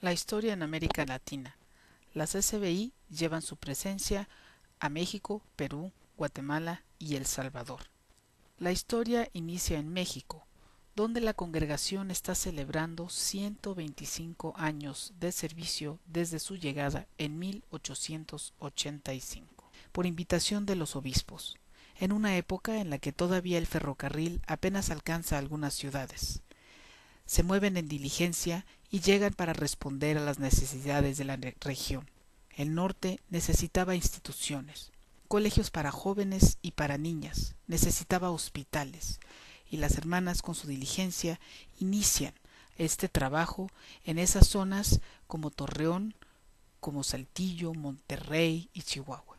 La historia en América Latina. Las SBI llevan su presencia a México, Perú, Guatemala y El Salvador. La historia inicia en México, donde la congregación está celebrando 125 años de servicio desde su llegada en 1885, por invitación de los obispos, en una época en la que todavía el ferrocarril apenas alcanza algunas ciudades. Se mueven en diligencia y llegan para responder a las necesidades de la región. El norte necesitaba instituciones, colegios para jóvenes y para niñas, necesitaba hospitales, y las hermanas con su diligencia inician este trabajo en esas zonas como Torreón, como Saltillo, Monterrey y Chihuahua.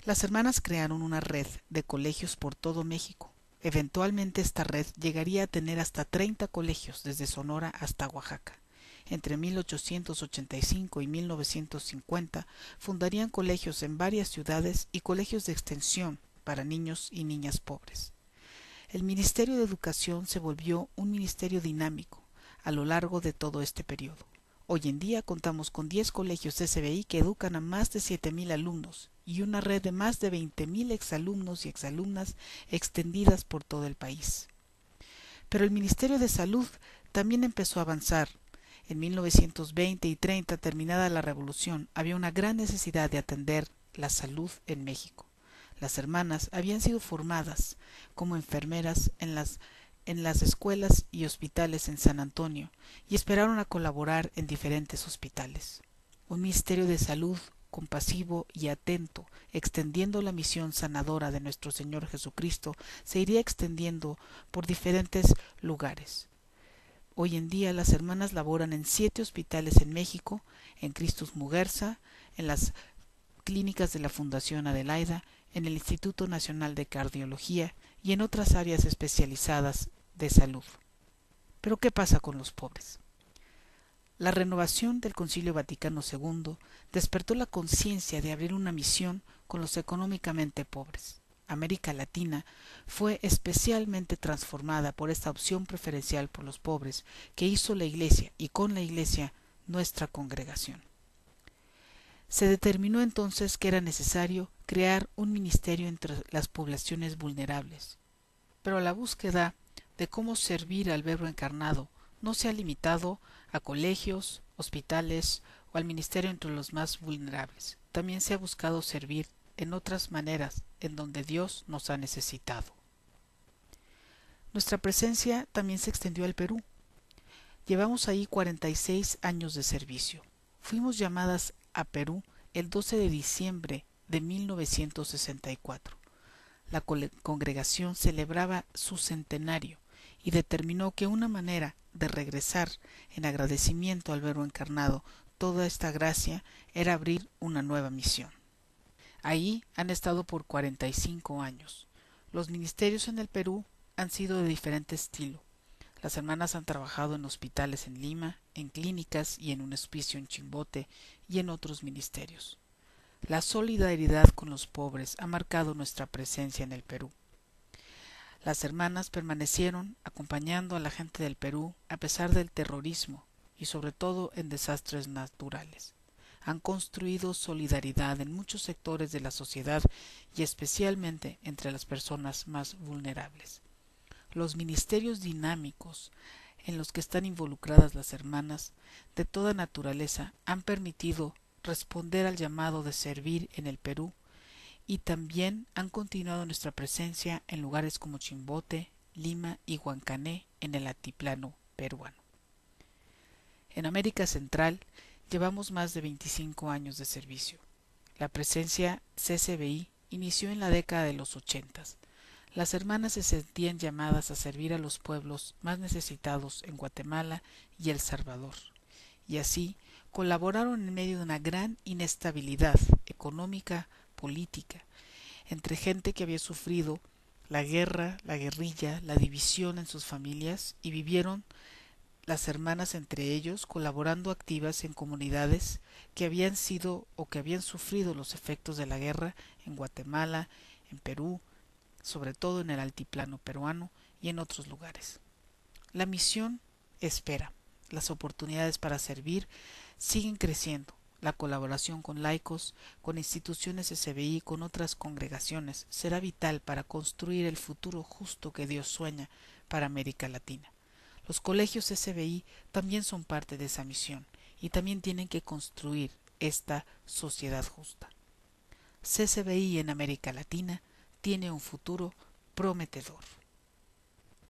Las hermanas crearon una red de colegios por todo México. Eventualmente esta red llegaría a tener hasta 30 colegios desde Sonora hasta Oaxaca. Entre 1885 y 1950 fundarían colegios en varias ciudades y colegios de extensión para niños y niñas pobres. El Ministerio de Educación se volvió un ministerio dinámico a lo largo de todo este periodo. Hoy en día contamos con 10 colegios SBI que educan a más de 7,000 alumnos y una red de más de 20,000 exalumnos y exalumnas extendidas por todo el país. Pero el Ministerio de Salud también empezó a avanzar. En 1920 y 30, terminada la Revolución, había una gran necesidad de atender la salud en México. Las hermanas habían sido formadas como enfermeras en las escuelas y hospitales en San Antonio y esperaron a colaborar en diferentes hospitales. Un ministerio de salud compasivo y atento, extendiendo la misión sanadora de nuestro Señor Jesucristo, se iría extendiendo por diferentes lugares. Hoy en día las hermanas laboran en 7 hospitales en México, en Cristus Muguerza, en las clínicas de la Fundación Adelaida, en el Instituto Nacional de Cardiología y en otras áreas especializadas de salud. Pero ¿qué pasa con los pobres? La renovación del Concilio Vaticano II despertó la conciencia de abrir una misión con los económicamente pobres. América Latina fue especialmente transformada por esta opción preferencial por los pobres que hizo la Iglesia y con la Iglesia nuestra congregación. Se determinó entonces que era necesario crear un ministerio entre las poblaciones vulnerables, pero la búsqueda de cómo servir al Verbo encarnado no se ha limitado a colegios, hospitales o al ministerio entre los más vulnerables. También se ha buscado servir en otras maneras en donde Dios nos ha necesitado. Nuestra presencia también se extendió al Perú. Llevamos ahí 46 años de servicio. Fuimos llamadas a Perú el 12 de diciembre de 1964. La congregación celebraba su centenario y determinó que una manera de regresar en agradecimiento al Verbo encarnado toda esta gracia era abrir una nueva misión. Ahí han estado por 45 años. Los ministerios en el Perú han sido de diferente estilo. Las hermanas han trabajado en hospitales en Lima, en clínicas y en un hospicio en Chimbote y en otros ministerios. La solidaridad con los pobres ha marcado nuestra presencia en el Perú. Las hermanas permanecieron acompañando a la gente del Perú a pesar del terrorismo y sobre todo en desastres naturales. Han construido solidaridad en muchos sectores de la sociedad y especialmente entre las personas más vulnerables. Los ministerios dinámicos en los que están involucradas las hermanas de toda naturaleza han permitido responder al llamado de servir en el Perú y también han continuado nuestra presencia en lugares como Chimbote, Lima y Huancané en el altiplano peruano. En América Central llevamos más de 25 años de servicio. La presencia CCBI inició en la década de los 80. Las hermanas se sentían llamadas a servir a los pueblos más necesitados en Guatemala y El Salvador, y así colaboraron en medio de una gran inestabilidad económica, política, entre gente que había sufrido la guerra, la guerrilla, la división en sus familias y vivieron las hermanas entre ellos colaborando activas en comunidades que habían sido o que habían sufrido los efectos de la guerra en Guatemala, en Perú, sobre todo en el altiplano peruano y en otros lugares. La misión espera. Las oportunidades para servir siguen creciendo. La colaboración con laicos, con instituciones SBI, con otras congregaciones, será vital para construir el futuro justo que Dios sueña para América Latina. Los colegios SBI también son parte de esa misión y también tienen que construir esta sociedad justa. CSBI en América Latina tiene un futuro prometedor.